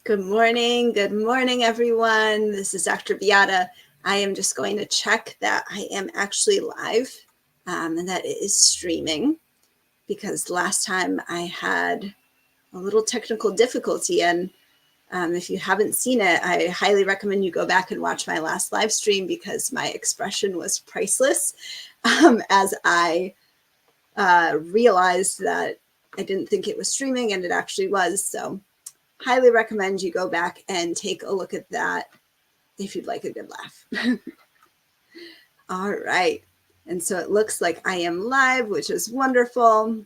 Good morning, everyone. This is Dr. Beata. I am just going to check that I am actually live and that it is streaming, because last time I had a little technical difficulty, and if you haven't seen it, I highly recommend you go back and watch my last live stream, because my expression was priceless as I realized that I didn't think it was streaming and it actually was. So highly recommend you go back and take a look at that if you'd like a good laugh. All right. And so it looks like I am live, which is wonderful.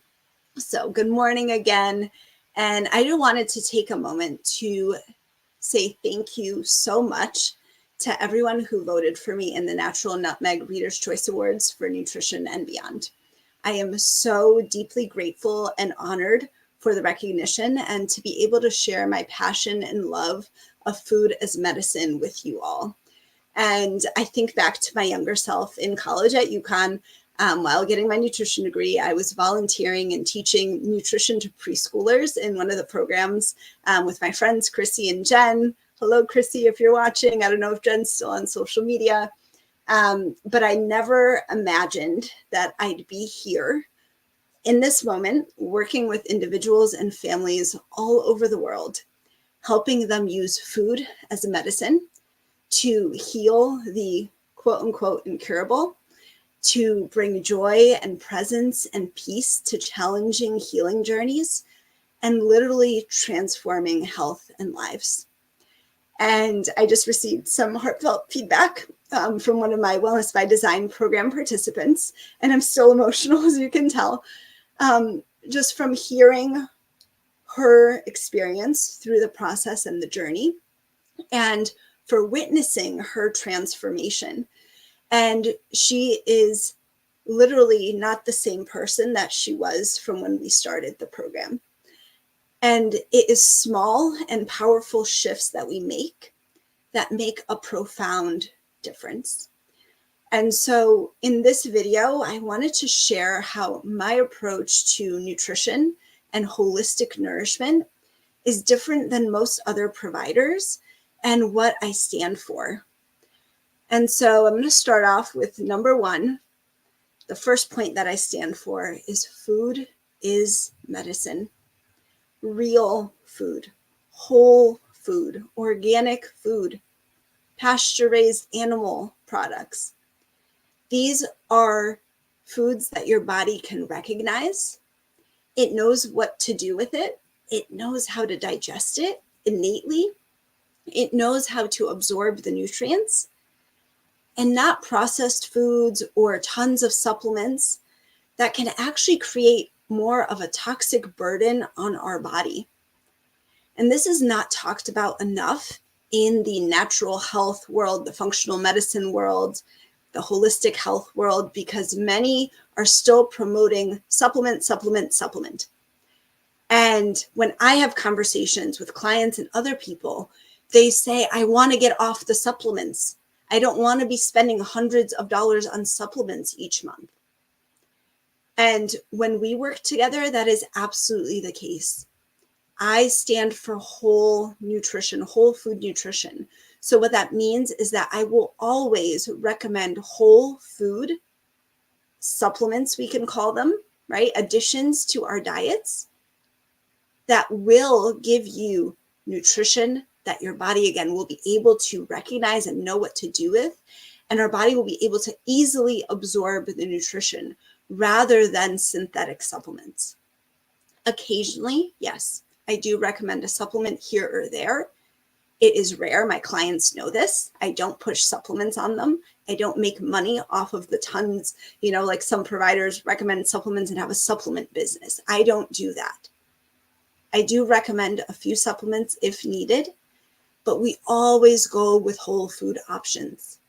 So good morning again. And I just wanted to take a moment to say thank you so much to everyone who voted for me in the Natural Nutmeg Reader's Choice Awards for Nutrition and Beyond. I am so deeply grateful and honored for the recognition and to be able to share my passion and love of food as medicine with you all. And I think back to my younger self in college at UConn. While getting my nutrition degree, I was volunteering and teaching nutrition to preschoolers in one of the programs with my friends, Chrissy and Jen. Hello, Chrissy, if you're watching. I don't know if Jen's still on social media. But I never imagined that I'd be here in this moment, working with individuals and families all over the world, helping them use food as a medicine to heal the quote unquote incurable, to bring joy and presence and peace to challenging healing journeys, and literally transforming health and lives. And I just received some heartfelt feedback from one of my Wellness by Design program participants, and I'm still emotional, as you can tell, just from hearing her experience through the process and the journey, and for witnessing her transformation. And she is literally not the same person that she was from when we started the program. And it is small and powerful shifts that we make that make a profound difference. And so in this video, I wanted to share how my approach to nutrition and holistic nourishment is different than most other providers and what I stand for. And so I'm going to start off with number one. The first point that I stand for is food is medicine. Real food, whole food, organic food, pasture-raised animal products. These are foods that your body can recognize. It knows what to do with it. It knows how to digest it innately. It knows how to absorb the nutrients. And not processed foods or tons of supplements that can actually create more of a toxic burden on our body. And this is not talked about enough in the natural health world, the functional medicine world, the holistic health world, because many are still promoting supplement. And when I have conversations with clients and other people, they say, I want to get off the supplements. I don't want to be spending hundreds of dollars on supplements each month. And when we work together, that is absolutely the case. I stand for whole nutrition, whole food nutrition. So what that means is that I will always recommend whole food supplements, we can call them, right? Additions to our diets that will give you nutrition that your body, again, will be able to recognize and know what to do with. And our body will be able to easily absorb the nutrition rather than synthetic supplements. Occasionally, yes, I do recommend a supplement here or there. It is rare. My clients know this. I don't push supplements on them. I don't make money off of the tons, like some providers recommend supplements and have a supplement business. I don't do that. I do recommend a few supplements if needed, but we always go with whole food options.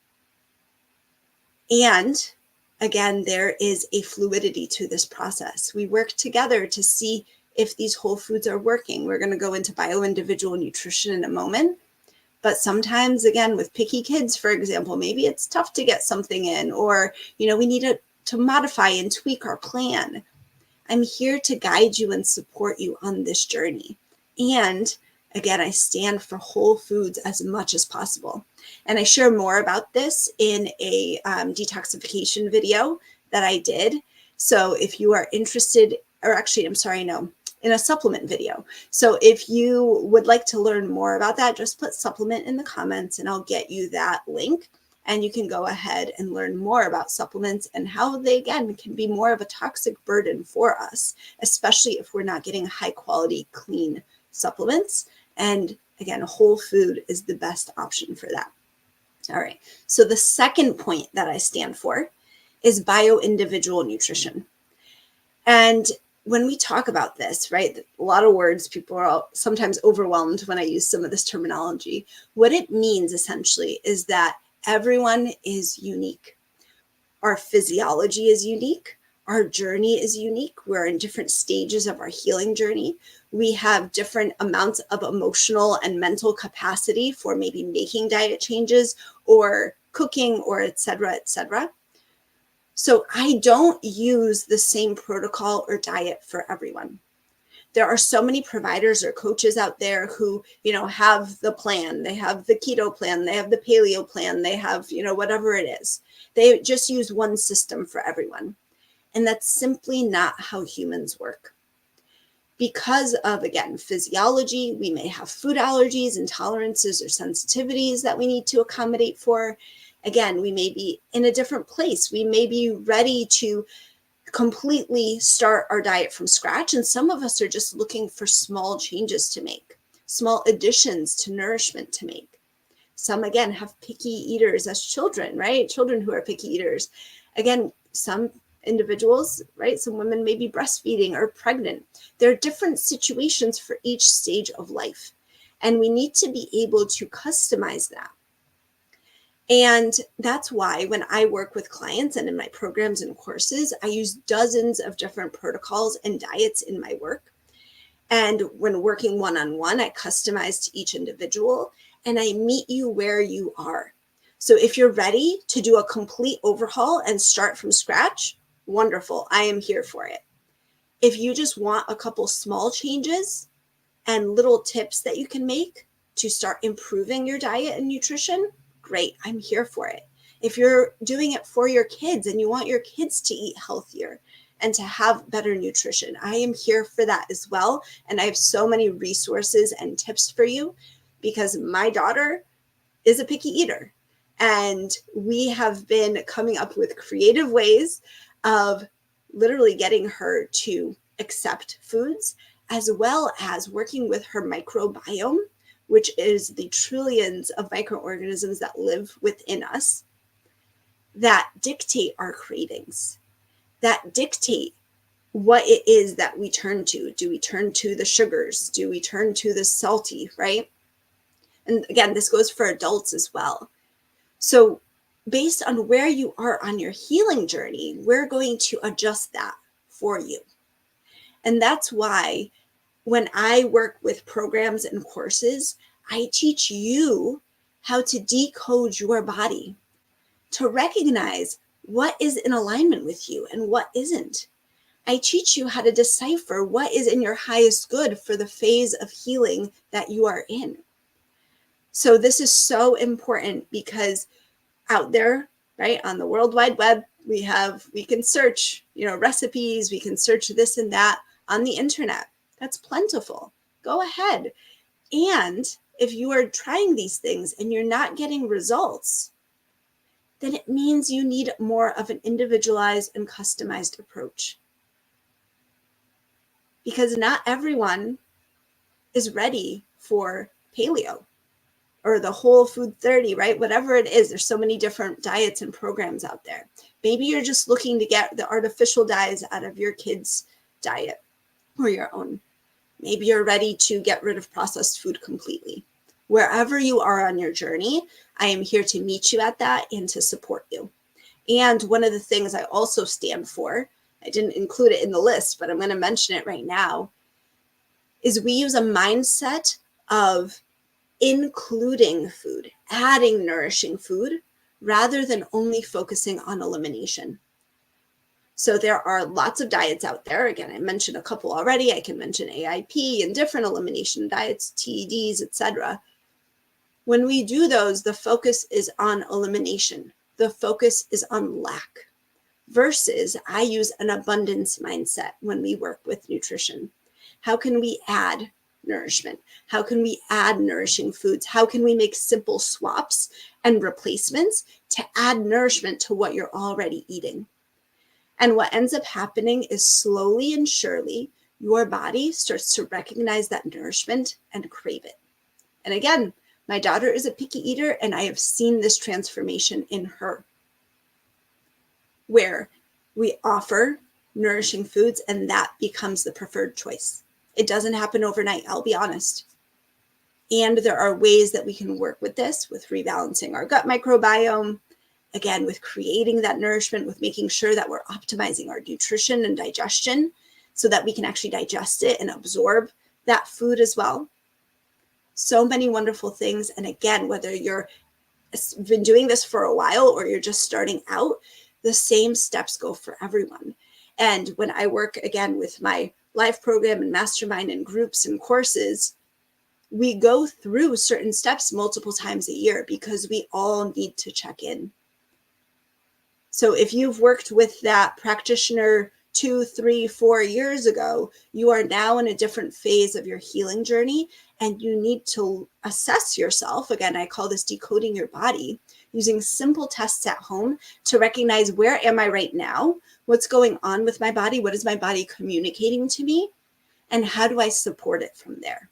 And again, there is a fluidity to this process. We work together to see if these whole foods are working. We're going to go into bio-individual nutrition in a moment. But sometimes, again, with picky kids, for example, maybe it's tough to get something in, or, we need to modify and tweak our plan. I'm here to guide you and support you on this journey. And Again, I stand for whole foods as much as possible. And I share more about this in a detoxification video that I did. So if you are interested, or actually, I'm sorry, no, in a supplement video. So if you would like to learn more about that, just put supplement in the comments and I'll get you that link. And you can go ahead and learn more about supplements and how they, again, can be more of a toxic burden for us, especially if we're not getting high quality, clean supplements. And again, whole food is the best option for that. All right. So the second point that I stand for is bio-individual nutrition. And when we talk about this, right, a lot of words, people are sometimes overwhelmed when I use some of this terminology. What it means essentially is that everyone is unique. Our physiology is unique. Our journey is unique. We're in different stages of our healing journey. We have different amounts of emotional and mental capacity for maybe making diet changes or cooking or et cetera, et cetera. So I don't use the same protocol or diet for everyone. There are so many providers or coaches out there who, have the plan. They have the keto plan. They have the paleo plan. They have, whatever it is. They just use one system for everyone. And that's simply not how humans work. Because of, again, physiology, we may have food allergies, intolerances, or sensitivities that we need to accommodate for. Again, we may be in a different place. We may be ready to completely start our diet from scratch. And some of us are just looking for small changes to make, small additions to nourishment to make. Some, again, have picky eaters as children, right? Children who are picky eaters. Again, some individuals, right? Some women may be breastfeeding or pregnant. There are different situations for each stage of life. And we need to be able to customize that. And that's why when I work with clients and in my programs and courses, I use dozens of different protocols and diets in my work. And when working one-on-one, I customize to each individual and I meet you where you are. So if you're ready to do a complete overhaul and start from scratch, wonderful. I am here for it. If you just want a couple small changes and little tips that you can make to start improving your diet and nutrition, great, I'm here for it. If you're doing it for your kids and you want your kids to eat healthier and to have better nutrition, I am here for that as well. And I have so many resources and tips for you because my daughter is a picky eater. And we have been coming up with creative ways of literally getting her to accept foods, as well as working with her microbiome, which is the trillions of microorganisms that live within us, that dictate our cravings, that dictate what it is that we turn to. Do we turn to the sugars? Do we turn to the salty, right? And again, this goes for adults as well. So based on where you are on your healing journey, we're going to adjust that for you. And that's why when I work with programs and courses, I teach you how to decode your body, to recognize what is in alignment with you and what isn't. I teach you how to decipher what is in your highest good for the phase of healing that you are in. So this is so important because out there, right, on the World Wide Web, we can search, recipes, we can search this and that on the internet. That's plentiful. Go ahead. And if you are trying these things and you're not getting results, then it means you need more of an individualized and customized approach. Because not everyone is ready for paleo or the whole food 30, right? Whatever it is, there's so many different diets and programs out there. Maybe you're just looking to get the artificial dyes out of your kids' diet or your own. Maybe you're ready to get rid of processed food completely. Wherever you are on your journey, I am here to meet you at that and to support you. And one of the things I also stand for, I didn't include it in the list, but I'm going to mention it right now, is we use a mindset of including food, adding nourishing food, rather than only focusing on elimination. So there are lots of diets out there. Again, I mentioned a couple already. I can mention AIP and different elimination diets, TEDs, etc. When we do those, the focus is on elimination. The focus is on lack. Versus I use an abundance mindset when we work with nutrition. How can we add nourishment? How can we add nourishing foods? How can we make simple swaps and replacements to add nourishment to what you're already eating? And what ends up happening is slowly and surely, your body starts to recognize that nourishment and crave it. And again, my daughter is a picky eater, and I have seen this transformation in her, where we offer nourishing foods and that becomes the preferred choice. It doesn't happen overnight, I'll be honest. And there are ways that we can work with this, with rebalancing our gut microbiome, again, with creating that nourishment, with making sure that we're optimizing our nutrition and digestion so that we can actually digest it and absorb that food as well. So many wonderful things. And again, whether you're been doing this for a while or you're just starting out, the same steps go for everyone. And when I work again with my live program and mastermind and groups and courses, we go through certain steps multiple times a year because we all need to check in. So if you've worked with that practitioner 2, 3, 4 years ago, you are now in a different phase of your healing journey, and you need to assess yourself. Again, I call this decoding your body, using simple tests at home to recognize, where am I right now? What's going on with my body? What is my body communicating to me? And how do I support it from there?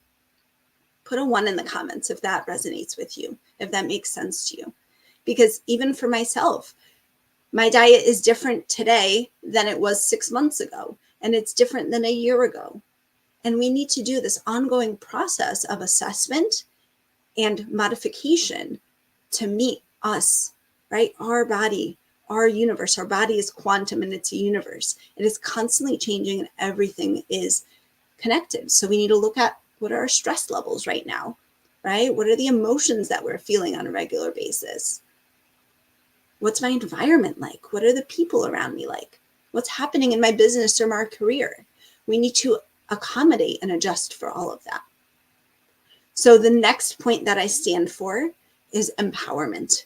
Put a 1 in the comments if that resonates with you, if that makes sense to you. Because even for myself, my diet is different today than it was 6 months ago, and it's different than a year ago. And we need to do this ongoing process of assessment and modification to meet us, right? Our body, our universe. Our body is quantum and it's a universe. It is constantly changing and everything is connected. So we need to look at, what are our stress levels right now, right? What are the emotions that we're feeling on a regular basis? What's my environment like? What are the people around me like? What's happening in my business or my career? We need to accommodate and adjust for all of that. So the next point that I stand for is empowerment.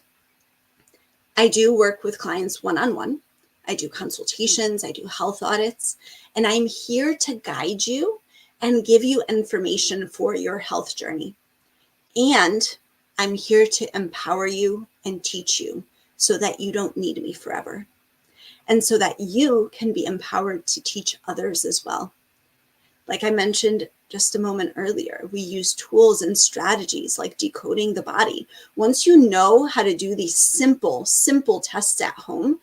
I do work with clients one-on-one. I do consultations, I do health audits, and I'm here to guide you and give you information for your health journey. And I'm here to empower you and teach you so that you don't need me forever. And so that you can be empowered to teach others as well. Like I mentioned just a moment earlier, we use tools and strategies like decoding the body. Once you know how to do these simple tests at home,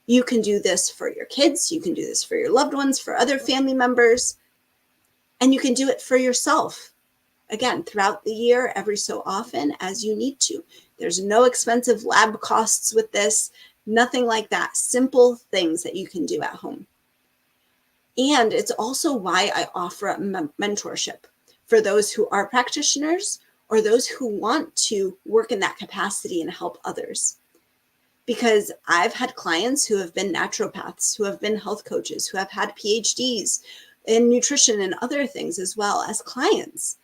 you can do this for your kids, you can do this for your loved ones, for other family members, and you can do it for yourself. Again, throughout the year, every so often as you need to. There's no expensive lab costs with this, nothing like that. Simple things that you can do at home. And it's also why I offer a mentorship for those who are practitioners or those who want to work in that capacity and help others. Because I've had clients who have been naturopaths, who have been health coaches, who have had PhDs in nutrition and other things as well as clients,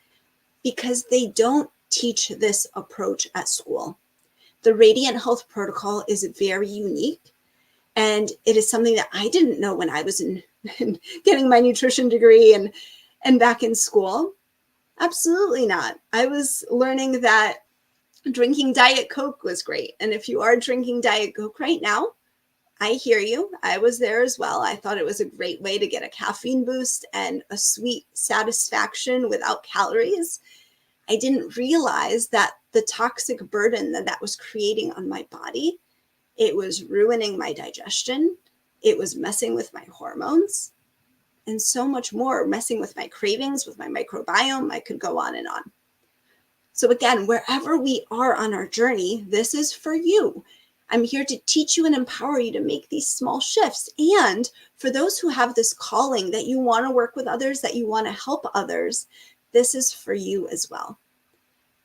because they don't teach this approach at school. The Radiant Health Protocol is very unique, and it is something that I didn't know when I was in getting my nutrition degree and back in school. Absolutely not. I was learning that drinking Diet Coke was great. And if you are drinking Diet Coke right now, I hear you. I was there as well. I thought it was a great way to get a caffeine boost and a sweet satisfaction without calories. I didn't realize that the toxic burden that was creating on my body, it was ruining my digestion. It was messing with my hormones and so much more, messing with my cravings, with my microbiome. I could go on and on. So again, wherever we are on our journey, this is for you. I'm here to teach you and empower you to make these small shifts. And for those who have this calling that you want to work with others, that you want to help others, this is for you as well.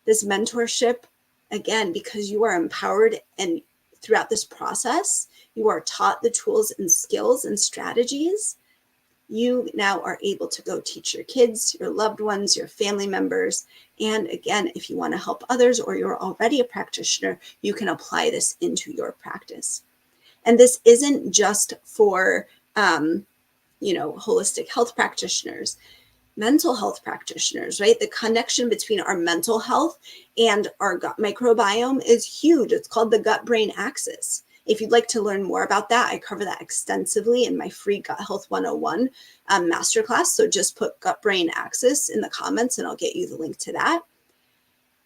This mentorship, again, because you are empowered and throughout this process, you are taught the tools and skills and strategies, you now are able to go teach your kids, your loved ones, your family members. And again, if you want to help others or you're already a practitioner, you can apply this into your practice. And this isn't just for, holistic health practitioners, mental health practitioners, right? The connection between our mental health and our gut microbiome is huge. It's called the gut-brain axis. If you'd like to learn more about that, I cover that extensively in my free Gut Health 101 masterclass. So just put gut-brain axis in the comments and I'll get you the link to that.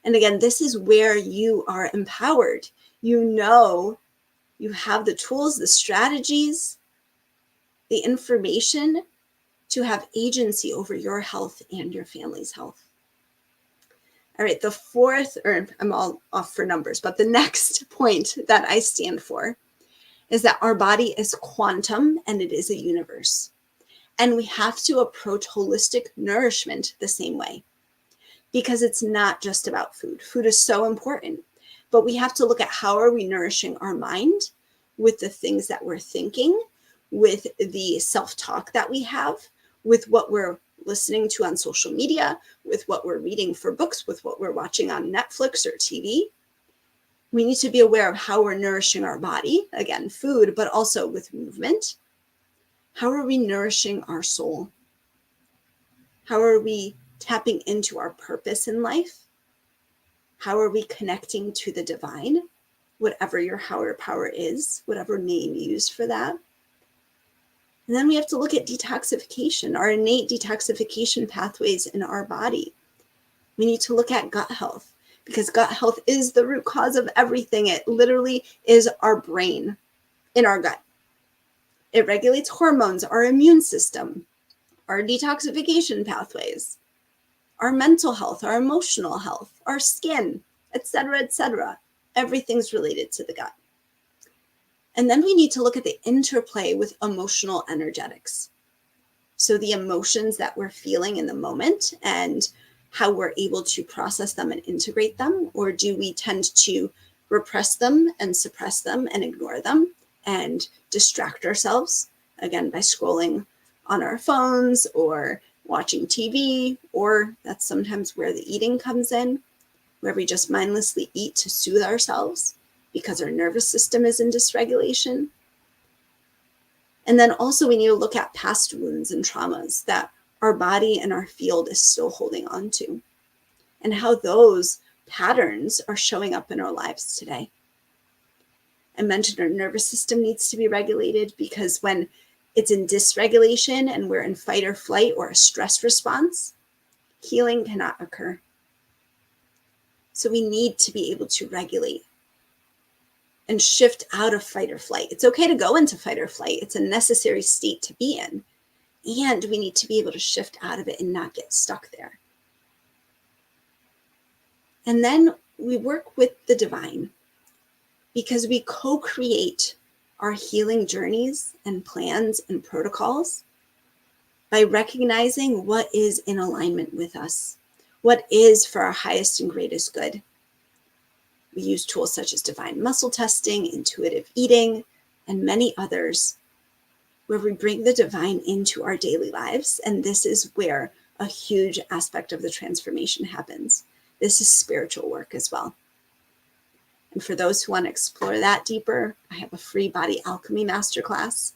And again, this is where you are empowered. You know, you have the tools, the strategies, the information to have agency over your health and your family's health. All right, the fourth, or I'm all off for numbers, but the next point that I stand for is that our body is quantum and it is a universe. And we have to approach holistic nourishment the same way, because it's not just about food. Food is so important, but we have to look at how are we nourishing our mind with the things that we're thinking, with the self-talk that we have, with what we're listening to on social media, with what we're reading for books, with what we're watching on Netflix or TV. We need to be aware of how we're nourishing our body, again, food, but also with movement. How are we nourishing our soul? How are we tapping into our purpose in life? How are we connecting to the divine, whatever your higher power is, whatever name you use for that? And then we have to look at detoxification, our innate detoxification pathways in our body. We need to look at gut health, because gut health is the root cause of everything. It literally is our brain in our gut. It regulates hormones, our immune system, our detoxification pathways, our mental health, our emotional health, our skin, etc., etc. Everything's related to the gut. And then we need to look at the interplay with emotional energetics. So the emotions that we're feeling in the moment and how we're able to process them and integrate them, or do we tend to repress them and suppress them and ignore them and distract ourselves, again, by scrolling on our phones or watching TV, or that's sometimes where the eating comes in, where we just mindlessly eat to soothe ourselves because our nervous system is in dysregulation. And then also we need to look at past wounds and traumas that our body and our field is still holding on to, and how those patterns are showing up in our lives today. I mentioned our nervous system needs to be regulated, because when it's in dysregulation and we're in fight or flight or a stress response, healing cannot occur. So we need to be able to regulate and shift out of fight or flight. It's okay to go into fight or flight. It's a necessary state to be in. And we need to be able to shift out of it and not get stuck there. And then we work with the divine, because we co-create our healing journeys and plans and protocols by recognizing what is in alignment with us, what is for our highest and greatest good. We use tools such as divine muscle testing, intuitive eating, and many others, where we bring the divine into our daily lives. And this is where a huge aspect of the transformation happens. This is spiritual work as well. And for those who want to explore that deeper, I have a free body alchemy masterclass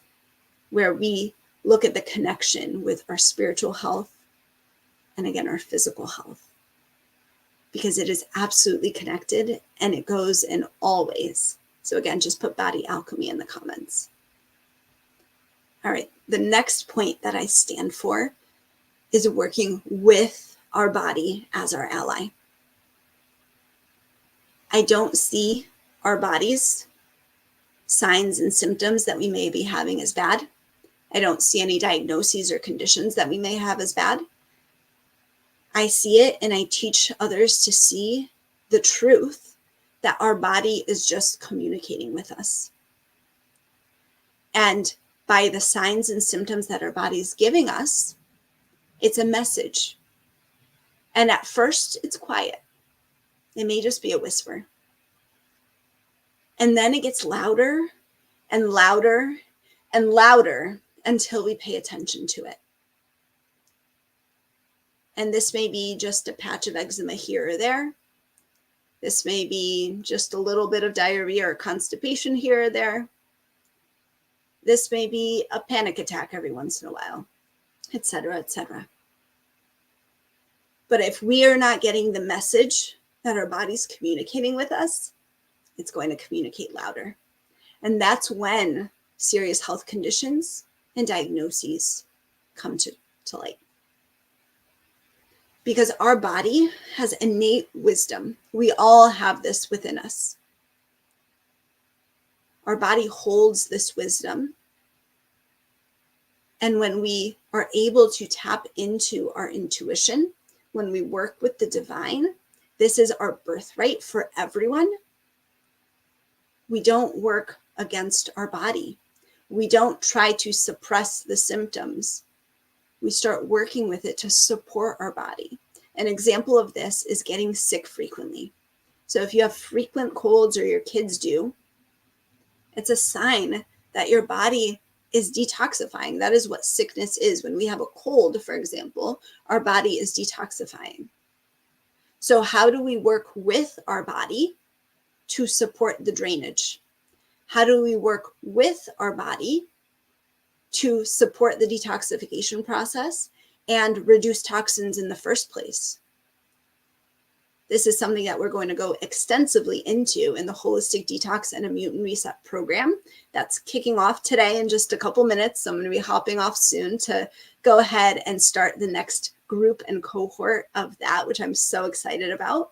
where we look at the connection with our spiritual health and, again, our physical health, because it is absolutely connected and it goes in all ways. So again, just put body alchemy in the comments. All right, the next point that I stand for is working with our body as our ally. I don't see our body's signs and symptoms that we may be having as bad. I don't see any diagnoses or conditions that we may have as bad. I see it, and I teach others to see the truth that our body is just communicating with us. And by the signs and symptoms that our body is giving us, it's a message. And at first, it's quiet. It may just be a whisper. And then it gets louder and louder and louder until we pay attention to it. And this may be just a patch of eczema here or there. This may be just a little bit of diarrhea or constipation here or there. This may be a panic attack every once in a while, etc., etc. But if we are not getting the message that our body's communicating with us, it's going to communicate louder. And that's when serious health conditions and diagnoses come to light. Because our body has innate wisdom. We all have this within us. Our body holds this wisdom. And when we are able to tap into our intuition, when we work with the divine, this is our birthright for everyone. We don't work against our body. We don't try to suppress the symptoms. We start working with it to support our body. An example of this is getting sick frequently. So if you have frequent colds or your kids do, it's a sign that your body is detoxifying. That is what sickness is. When we have a cold, for example, our body is detoxifying. So how do we work with our body to support the drainage? How do we work with our body to support the detoxification process and reduce toxins in the first place? This is something that we're going to go extensively into in the Holistic Detox and Immune Reset program that's kicking off today in just a couple minutes. So I'm going to be hopping off soon to go ahead and start the next group and cohort of that, which I'm so excited about.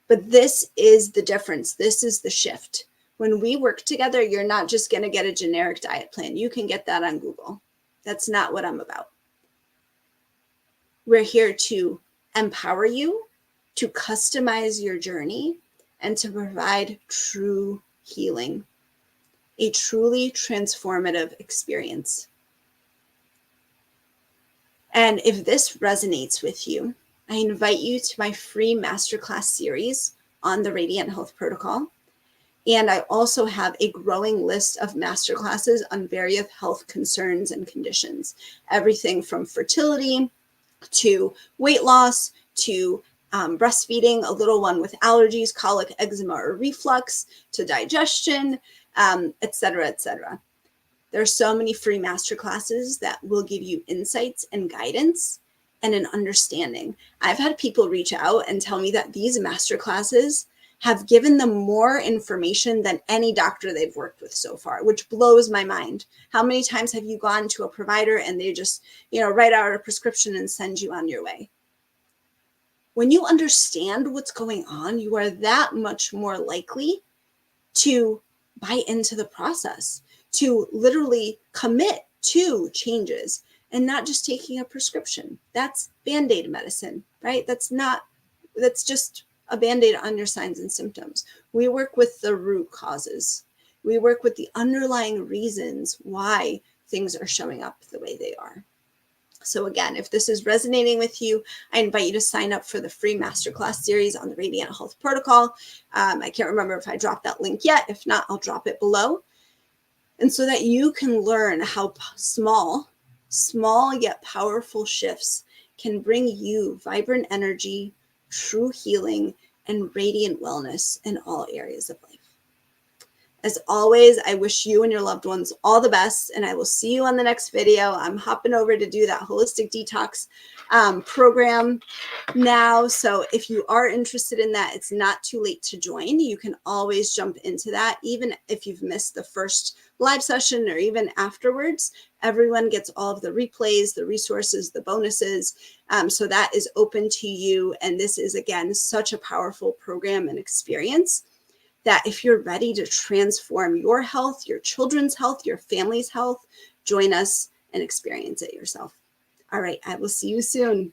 But this is the difference. This is the shift. When we work together, you're not just going to get a generic diet plan. You can get that on Google. That's not what I'm about. We're here to empower you, to customize your journey, and to provide true healing, a truly transformative experience. And if this resonates with you, I invite you to my free masterclass series on the Radiant Health Protocol. And I also have a growing list of masterclasses on various health concerns and conditions, everything from fertility to weight loss to breastfeeding a little one with allergies, colic, eczema, or reflux, to digestion, etc., etc. There are so many free masterclasses that will give you insights and guidance and an understanding. I've had people reach out and tell me that these masterclasses have given them more information than any doctor they've worked with so far, which blows my mind. How many times have you gone to a provider and they just, write out a prescription and send you on your way? When you understand what's going on, you are that much more likely to buy into the process, to literally commit to changes and not just taking a prescription. That's Band-Aid medicine, right? That's just a Band-Aid on your signs and symptoms. We work with the root causes. We work with the underlying reasons why things are showing up the way they are. So again, if this is resonating with you, I invite you to sign up for the free masterclass series on the Radiant Health Protocol. I can't remember if I dropped that link yet. If not, I'll drop it below. And so that you can learn how small yet powerful shifts can bring you vibrant energy, true healing, and radiant wellness in all areas of life. As always, I wish you and your loved ones all the best, and I will see you on the next video. I'm hopping over to do that holistic detox program now. So if you are interested in that, it's not too late to join. You can always jump into that, even if you've missed the first live session or even afterwards. Everyone gets all of the replays, the resources, the bonuses. So that is open to you. And this is, again, such a powerful program and experience that if you're ready to transform your health, your children's health, your family's health, join us and experience it yourself. All right, I will see you soon.